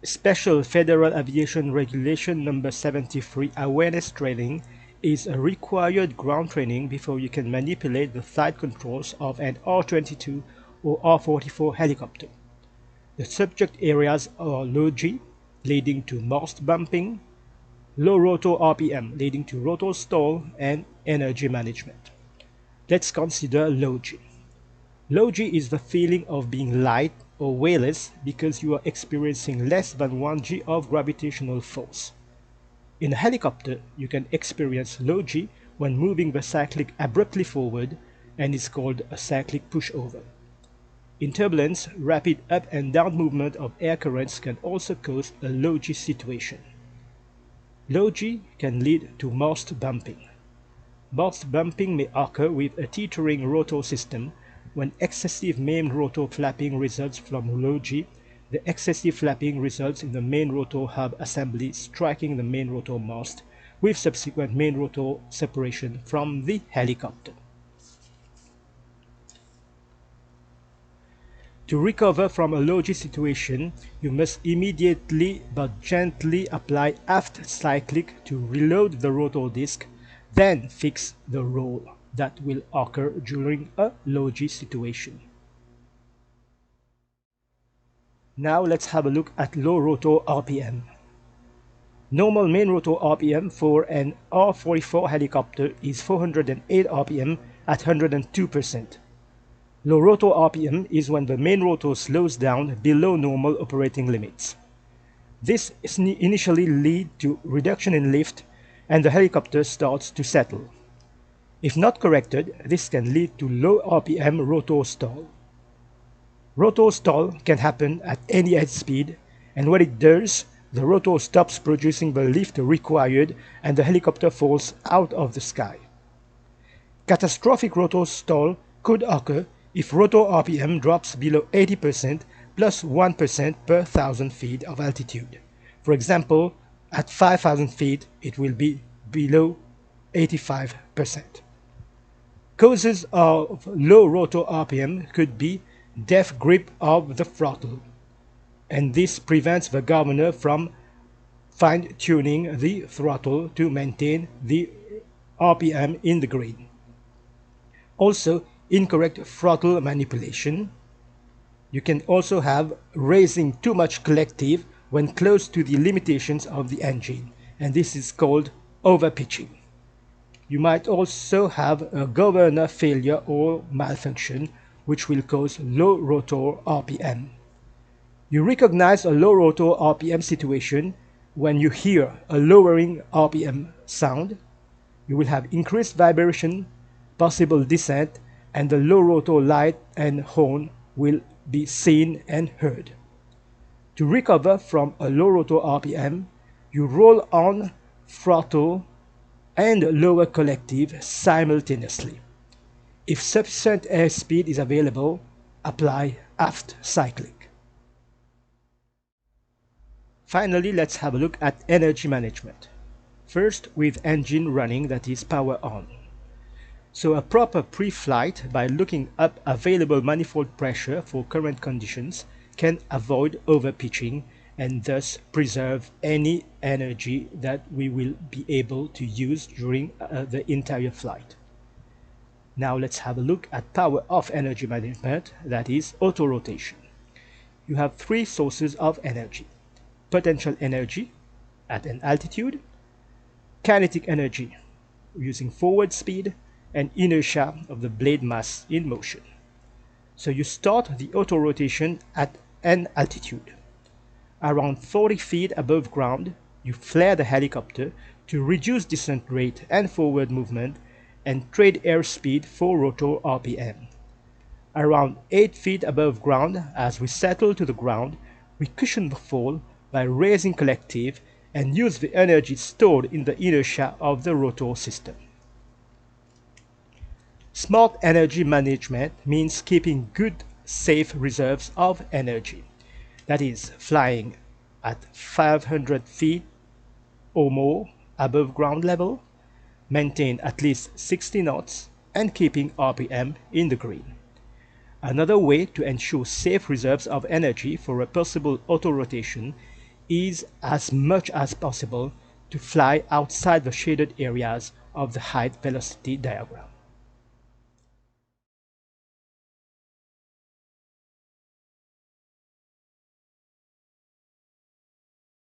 Special Federal Aviation Regulation number 73 awareness training is a required ground training before you can manipulate the flight controls of an R22 or R44 helicopter. The subject areas are low G, leading to mast bumping, low rotor RPM, leading to rotor stall, and energy management. Let's consider low G. Low G is the feeling of being light or weightless because you are experiencing less than 1 G of gravitational force. In a helicopter, you can experience low G when moving the cyclic abruptly forward and is called a cyclic pushover. In turbulence, rapid up and down movement of air currents can also cause a low G situation. Low G can lead to mast bumping. Mast bumping may occur with a teetering rotor system. When excessive main rotor flapping results from low G, the excessive flapping results in the main rotor hub assembly striking the main rotor mast, with subsequent main rotor separation from the helicopter. To recover from a low G situation, you must immediately but gently apply aft cyclic to reload the rotor disc, then fix the roll that will occur during a low G situation. Now let's have a look at low rotor RPM. Normal main rotor RPM for an R44 helicopter is 408 RPM at 102%. Low rotor RPM is when the main rotor slows down below normal operating limits. This initially leads to reduction in lift and the helicopter starts to settle. If not corrected, this can lead to low RPM rotor stall. Rotor stall can happen at any edge speed, and when it does, the rotor stops producing the lift required and the helicopter falls out of the sky. Catastrophic rotor stall could occur if rotor RPM drops below 80% plus 1% per 1,000 feet of altitude. For example, at 5,000 feet, it will be below 85%. Causes of low rotor RPM could be deaf grip of the throttle, and this prevents the governor from fine-tuning the throttle to maintain the RPM in the green. Also, incorrect throttle manipulation. You can also have raising too much collective when close to the limitations of the engine, and this is called overpitching. You might also have a governor failure or malfunction, which will cause low rotor RPM. You recognize a low rotor RPM situation when you hear a lowering RPM sound. You will have increased vibration, possible descent, and the low rotor light and horn will be seen and heard. To recover from a low rotor RPM, you roll on throttle and lower collective simultaneously. If sufficient airspeed is available, apply aft cyclic. Finally, let's have a look at energy management. First, with engine running, that is power on. So a proper pre-flight by looking up available manifold pressure for current conditions can avoid overpitching and thus preserve any energy that we will be able to use during the entire flight. Now let's have a look at power off energy management, that is auto-rotation. You have three sources of energy: potential energy at an altitude, kinetic energy using forward speed, and inertia of the blade mass in motion. So you start the auto-rotation at an altitude. Around 40 feet above ground, you flare the helicopter to reduce descent rate and forward movement and trade airspeed for rotor RPM. Around 8 feet above ground, as we settle to the ground, we cushion the fall by raising collective and use the energy stored in the inertia of the rotor system. Smart energy management means keeping good, safe reserves of energy. That is, flying at 500 feet or more above ground level, maintain at least 60 knots, and keeping RPM in the green. Another way to ensure safe reserves of energy for a possible auto-rotation is, as much as possible, to fly outside the shaded areas of the height velocity diagram.